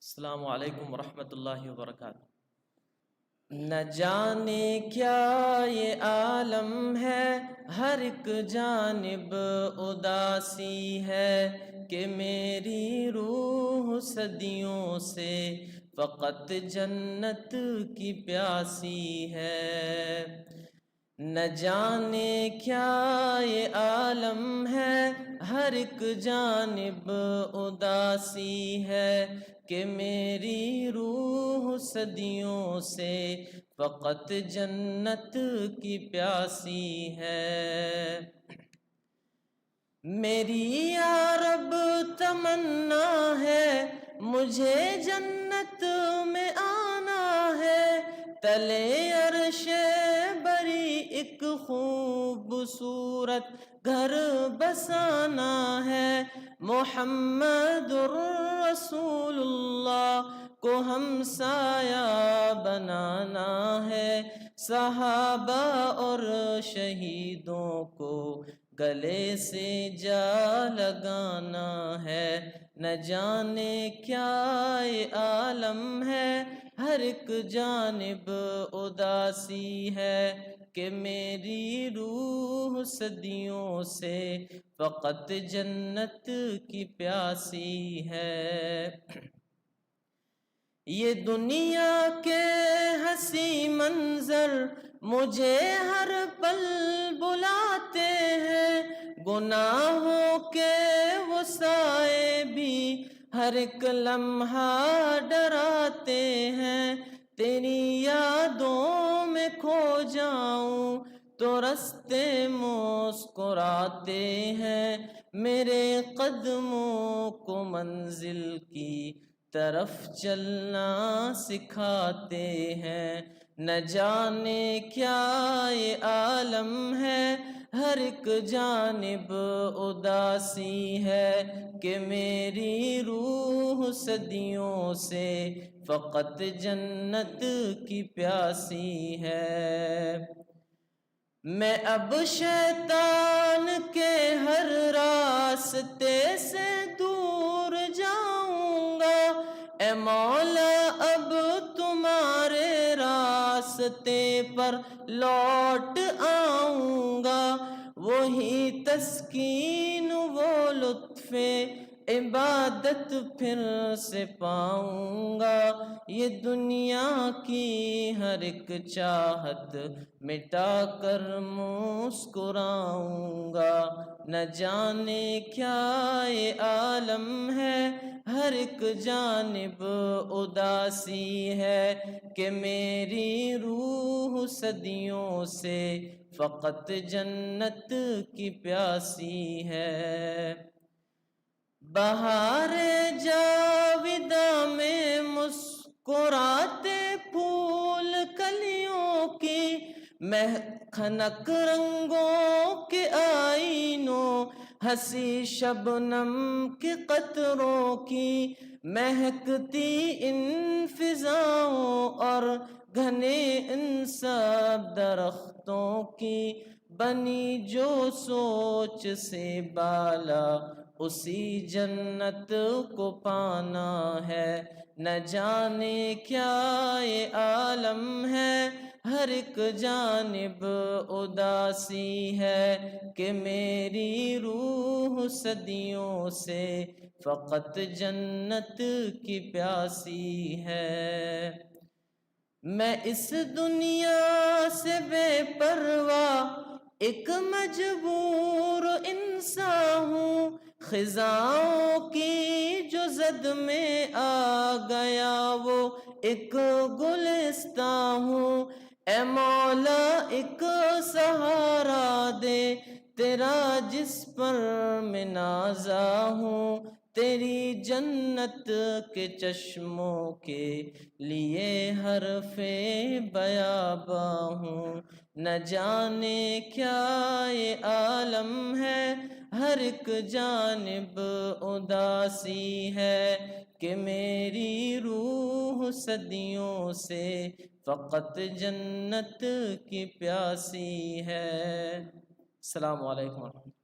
السلام علیکم ورحمۃ اللہ وبرکاتہ۔ نہ جانے کیا یہ عالم ہے، ہر ایک جانب اداسی ہے کہ میری روح صدیوں سے فقط جنت کی پیاسی ہے۔ نہ جانے کیا یہ عالم ہے، ہر ایک جانب اداسی ہے کہ میری روح صدیوں سے فقط جنت کی پیاسی ہے۔ میری یا رب تمنا ہے، مجھے جنت میں آنا ہے، تلے عرش بری ایک خوبصورت گھر بسانا ہے، محمد الرسول اللہ کو ہمسایہ بنانا ہے، صحابہ اور شہیدوں کو گلے سے جا لگانا ہے۔ نہ جانے کیا یہ عالم ہے، ہر ایک جانب اداسی ہے کہ میری روح صدیوں سے فقط جنت کی پیاسی ہے۔ یہ دنیا کے حسین منظر مجھے ہر پل بلاتے ہیں، گناہوں کے وہ سائے بھی ہر ایک لمحہ ڈراتے ہیں، تیری یادوں میں کھو جاؤں تو رستے مسکراتے ہیں، میرے قدموں کو منزل کی طرف چلنا سکھاتے ہیں۔ نہ جانے کیا یہ عالم ہے، ہر ایک جانب اداسی ہے کہ میری روح صدیوں سے فقط جنت کی پیاسی ہے۔ میں اب شیطان کے ہر راستے سے دور جاؤں گا، اے مولا اب تمہارے راستے پر لوٹ آؤں گا، وہی تسکین وہ لطف عبادت پھر سے پاؤں گا، یہ دنیا کی ہر ایک چاہت مٹا کر مسکراؤں گا۔ نہ جانے کیا یہ عالم ہے، ہر ایک جانب اداسی ہے کہ میری روح صدیوں سے فقط جنت کی پیاسی ہے۔ بہار جاوداں میں مسکراتے پھول کلیوں کی، خنک رنگوں کے آئینوں، ہنسی شبنم کے قطروں کی، مہکتی ان فضاؤں اور گھنے ان سب درختوں کی، بنی جو سوچ سے بالا اسی جنت کو پانا ہے۔ نہ جانے کیا یہ عالم ہے، ہر ایک جانب اداسی ہے کہ میری روح صدیوں سے فقط جنت کی پیاسی ہے۔ میں اس دنیا سے بے پرواہ ایک مجبور انسان ہوں، خزاؤں کی جو زد میں آ گیا وہ ایک گلستان ہوں، اے مولا ایک سہارا دے تیرا جس پر میں نازا ہوں، تیری جنت کے چشموں کے لیے حرف بیاباں ہوں۔ نہ جانے کیا یہ عالم ہے، ہر ایک جانب اداسی ہے کہ میری روح صدیوں سے فقط جنت کی پیاسی ہے۔ السلام علیکم ورحمۃ اللہ۔